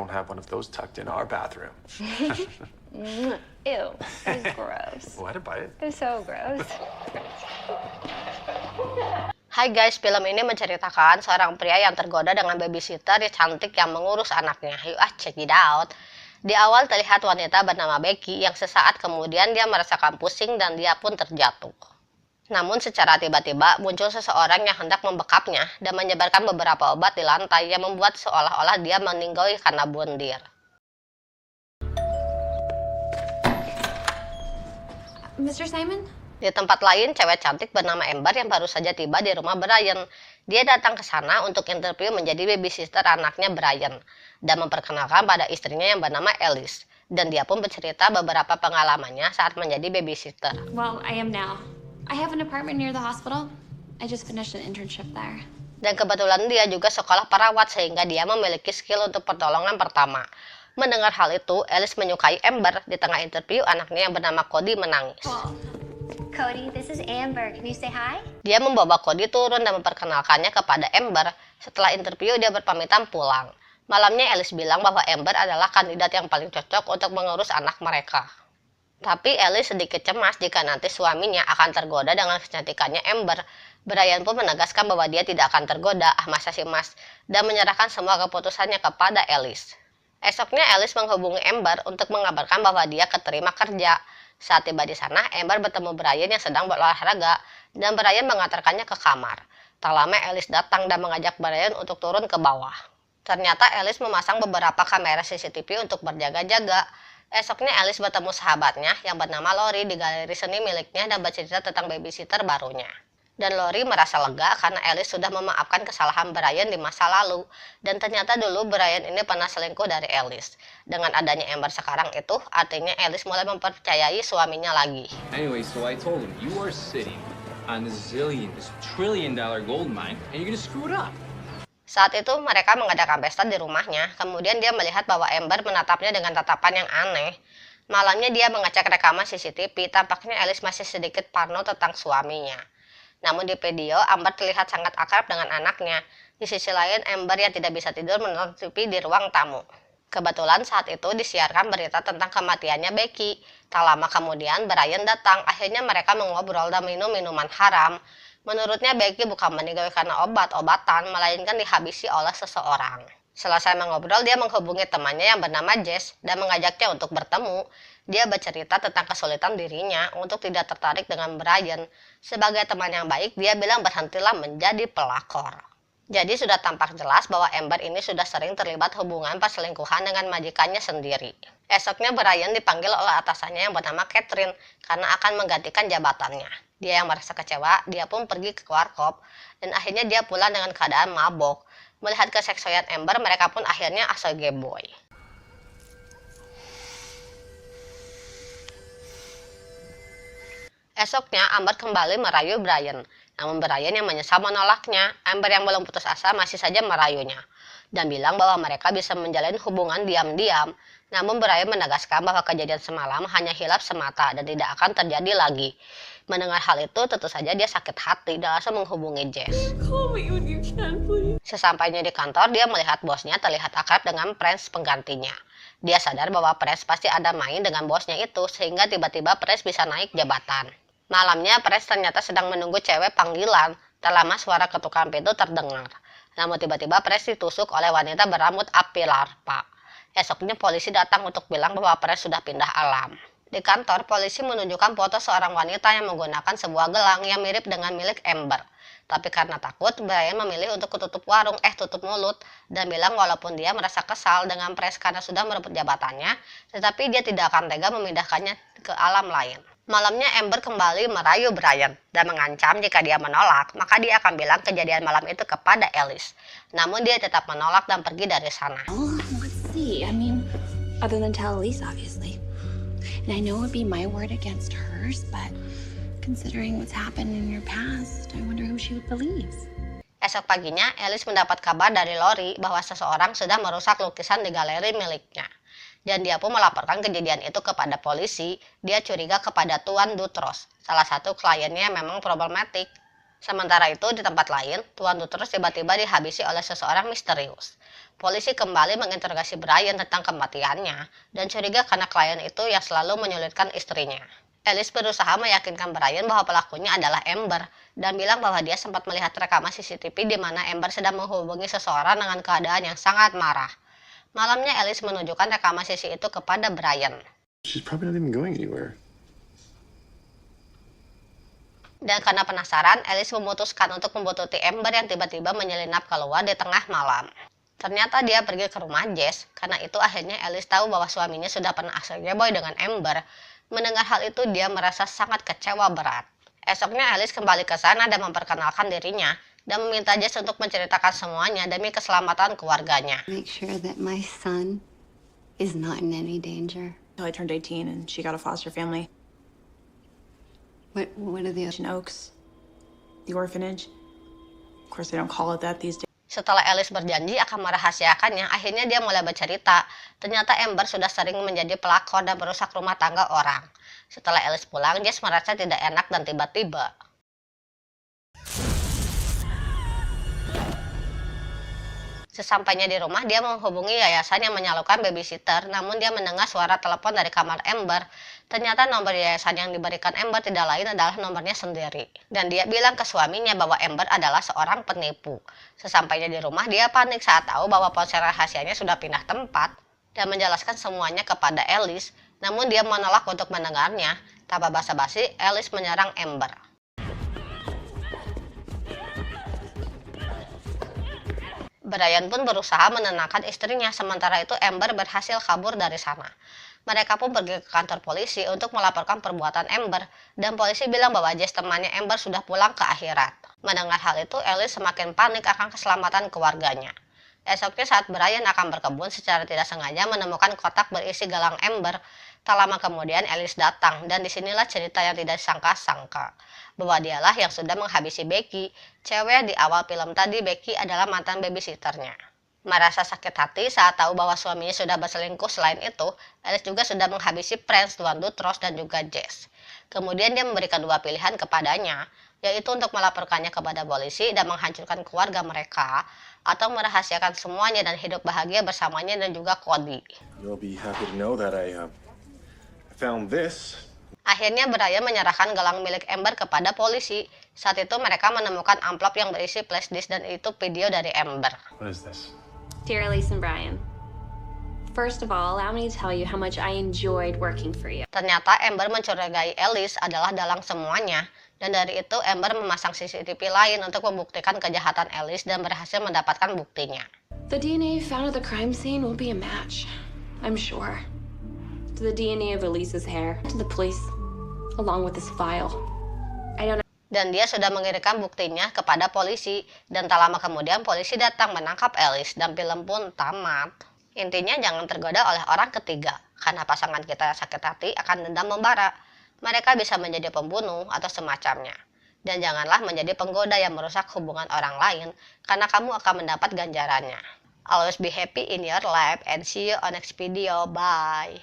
don't have one of those tucked in our bathroom. Ew, it was gross. Why did bite? It was so gross. Hai guys, film ini menceritakan seorang pria yang tergoda dengan babysitter cantik yang mengurus anaknya. Yuk check it out. Di awal terlihat wanita bernama Becky yang sesaat kemudian dia merasakan pusing dan dia pun terjatuh. Namun secara tiba-tiba muncul seseorang yang hendak membekapnya dan menyebarkan beberapa obat di lantai yang membuat seolah-olah dia meninggal karena bundir. Mr. Simon? Di tempat lain, cewek cantik bernama Amber yang baru saja tiba di rumah Brian. Dia datang ke sana untuk interview menjadi babysitter anaknya Brian dan memperkenalkan pada istrinya yang bernama Alice. Dan dia pun bercerita beberapa pengalamannya saat menjadi babysitter. Well, I am now. I have an apartment near the hospital. I just finished an internship there. Dan kebetulan dia juga sekolah perawat sehingga dia memiliki skill untuk pertolongan pertama. Mendengar hal itu, Alice menyukai Amber. Di tengah interview, anaknya yang bernama Cody menangis. Cody, this is Amber. Can you say hi? Dia membawa Cody turun dan memperkenalkannya kepada Amber. Setelah interview, dia berpamitan pulang. Malamnya Alice bilang bahwa Amber adalah kandidat yang paling cocok untuk mengurus anak mereka. Tapi Alice sedikit cemas jika nanti suaminya akan tergoda dengan kecantikannya Amber. Brian pun menegaskan bahwa dia tidak akan tergoda, masa sih mas, dan menyerahkan semua keputusannya kepada Alice. Esoknya Alice menghubungi Amber untuk mengabarkan bahwa dia keterima kerja. Saat tiba di sana, Amber bertemu Brian yang sedang berolahraga, dan Brian mengantarkannya ke kamar. Tak lama Alice datang dan mengajak Brian untuk turun ke bawah. Ternyata Alice memasang beberapa kamera CCTV untuk berjaga-jaga. Esoknya Alice bertemu sahabatnya yang bernama Lori di galeri seni miliknya dan bercerita tentang babysitter barunya. Dan Lori merasa lega karena Alice sudah memaafkan kesalahan Brian di masa lalu. Dan ternyata dulu Brian ini pernah selingkuh dari Alice. Dengan adanya Amber sekarang itu, artinya Alice mulai mempercayai suaminya lagi. Anyway, so I told him, you are sitting on this trillion-dollar gold mine, and you're gonna screw it up. Saat itu mereka mengadakan pesta di rumahnya, kemudian dia melihat bahwa Amber menatapnya dengan tatapan yang aneh. Malamnya dia mengecek rekaman CCTV, tampaknya Alice masih sedikit parno tentang suaminya. Namun di video, Amber terlihat sangat akrab dengan anaknya. Di sisi lain, Amber yang tidak bisa tidur menonton TV di ruang tamu. Kebetulan saat itu disiarkan berita tentang kematiannya Becky. Tak lama kemudian Brian datang, akhirnya mereka mengobrol dan minum minuman haram. Menurutnya Becky bukan meninggal karena obat-obatan, melainkan dihabisi oleh seseorang. Selesai mengobrol, dia menghubungi temannya yang bernama Jess dan mengajaknya untuk bertemu. Dia bercerita tentang kesulitan dirinya untuk tidak tertarik dengan Brian. Sebagai teman yang baik, dia bilang berhentilah menjadi pelakor. Jadi sudah tampak jelas bahwa Amber ini sudah sering terlibat hubungan perselingkuhan dengan majikannya sendiri. Esoknya Brian dipanggil oleh atasannya yang bernama Catherine karena akan menggantikan jabatannya. Dia yang merasa kecewa, dia pun pergi ke warkop dan akhirnya dia pulang dengan keadaan mabok. Melihat keseksoyan Amber, mereka pun akhirnya asal geboy. Esoknya Amber kembali merayu Brian. Namun Brian yang menyesal menolaknya. Amber yang belum putus asa masih saja merayunya dan bilang bahwa mereka bisa menjalin hubungan diam-diam. Namun Brian menegaskan bahwa kejadian semalam hanya hilaf semata dan tidak akan terjadi lagi. Mendengar hal itu, tentu saja dia sakit hati dan langsung menghubungi Jess. Call me when you can, please. Sesampainya di kantor, dia melihat bosnya terlihat akrab dengan Prince penggantinya. Dia sadar bahwa Prince pasti ada main dengan bosnya itu, sehingga tiba-tiba Prince bisa naik jabatan. Malamnya, Prince ternyata sedang menunggu cewek panggilan. Tak lama suara ketukan pintu terdengar. Namun tiba-tiba Prince ditusuk oleh wanita berambut api larva. Esoknya polisi datang untuk bilang bahwa Prince sudah pindah alam. Di kantor, polisi menunjukkan foto seorang wanita yang menggunakan sebuah gelang yang mirip dengan milik Amber. Tapi karena takut, Brian memilih untuk tutup mulut, dan bilang walaupun dia merasa kesal dengan Prince karena sudah merebut jabatannya, tetapi dia tidak akan tega memindahkannya ke alam lain. Malamnya Amber kembali merayu Brian dan mengancam jika dia menolak, maka dia akan bilang kejadian malam itu kepada Alice. Namun dia tetap menolak dan pergi dari sana. Oh, let's see. I mean, other than tell Elise, obviously. And I know it would be my word against hers, but considering what's happened in your past, I wonder who she would believe. Esok paginya, Alice mendapat kabar dari Lori bahwa seseorang sudah merusak lukisan di galeri miliknya. Dan dia pun melaporkan kejadian itu kepada polisi. Dia curiga kepada Tuan Dutros, salah satu kliennya yang memang problematik. Sementara itu, di tempat lain, Tuan Dutros tiba-tiba dihabisi oleh seseorang misterius. Polisi kembali menginterogasi Brian tentang kematiannya, dan curiga karena klien itu yang selalu menyulitkan istrinya. Alice berusaha meyakinkan Brian bahwa pelakunya adalah Amber, dan bilang bahwa dia sempat melihat rekaman CCTV di mana Amber sedang menghubungi seseorang dengan keadaan yang sangat marah. Malamnya Alice menunjukkan rekaman CC itu kepada Brian. She's probably not even going anywhere. Dan karena penasaran, Alice memutuskan untuk membuntuti Amber yang tiba-tiba menyelinap keluar di tengah malam. Ternyata dia pergi ke rumah Jess, karena itu akhirnya Alice tahu bahwa suaminya sudah pernah boy dengan Amber. Mendengar hal itu, dia merasa sangat kecewa berat. Esoknya Alice kembali ke sana dan memperkenalkan dirinya, dan meminta Jess untuk menceritakan semuanya demi keselamatan keluarganya. Make sure that my son is not in any danger. I turned 18 and she got a foster family. What are the In Oaks. The orphanage. Of course, they don't call it that these days. Setelah Alice berjanji akan merahasiakannya, akhirnya dia mulai bercerita. Ternyata Amber sudah sering menjadi pelakor dan merusak rumah tangga orang. Setelah Alice pulang, Jess merasa tidak enak dan tiba-tiba sesampainya di rumah, dia menghubungi yayasan yang menyalurkan babysitter, namun dia mendengar suara telepon dari kamar Amber. Ternyata nomor yayasan yang diberikan Amber tidak lain adalah nomornya sendiri. Dan dia bilang ke suaminya bahwa Amber adalah seorang penipu. Sesampainya di rumah, dia panik saat tahu bahwa ponsel rahasianya sudah pindah tempat dan menjelaskan semuanya kepada Alice, namun dia menolak untuk mendengarnya. Tanpa basa-basi, Alice menyerang Amber. Brian pun berusaha menenangkan istrinya, sementara itu Amber berhasil kabur dari sana. Mereka pun pergi ke kantor polisi untuk melaporkan perbuatan Amber, dan polisi bilang bahwa Jess temannya Amber sudah pulang ke akhirat. Mendengar hal itu, Alice semakin panik akan keselamatan keluarganya. Esoknya saat Brian akan berkebun, secara tidak sengaja menemukan kotak berisi galang Amber. Tak lama kemudian Alice datang, dan disinilah cerita yang tidak disangka-sangka, bahwa dialah yang sudah menghabisi Becky. Cewek di awal film tadi, Becky adalah mantan babysitternya. Merasa sakit hati saat tahu bahwa suaminya sudah berselingkuh. Selain itu, Alice juga sudah menghabisi Prince, Tuan Dutros, dan juga Jess. Kemudian dia memberikan dua pilihan kepadanya, yaitu untuk melaporkannya kepada polisi dan menghancurkan keluarga mereka, atau merahasiakan semuanya dan hidup bahagia bersamanya dan juga Cody. You'll be happy to know that I found this. Akhirnya Brian menyerahkan gelang milik Amber kepada polisi. Saat itu mereka menemukan amplop yang berisi flash disk dan itu video dari Amber. What is this? Dear Elise and Brian, first of all, allow me to tell you how much I enjoyed working for you. Ternyata Amber mencurigai Alice adalah dalang semuanya. Dan dari itu Amber memasang CCTV lain untuk membuktikan kejahatan Alice dan berhasil mendapatkan buktinya. The DNA found at the crime scene will be a match, I'm sure. To the DNA of Elise's hair, to the police, along with this file. I don't know. Dan dia sudah mengirimkan buktinya kepada polisi, dan tak lama kemudian polisi datang menangkap Alice dan film pun tamat. Intinya jangan tergoda oleh orang ketiga, karena pasangan kita sakit hati akan dendam membara. Mereka bisa menjadi pembunuh atau semacamnya. Dan janganlah menjadi penggoda yang merusak hubungan orang lain, karena kamu akan mendapat ganjarannya. Always be happy in your life and see you on next video. Bye.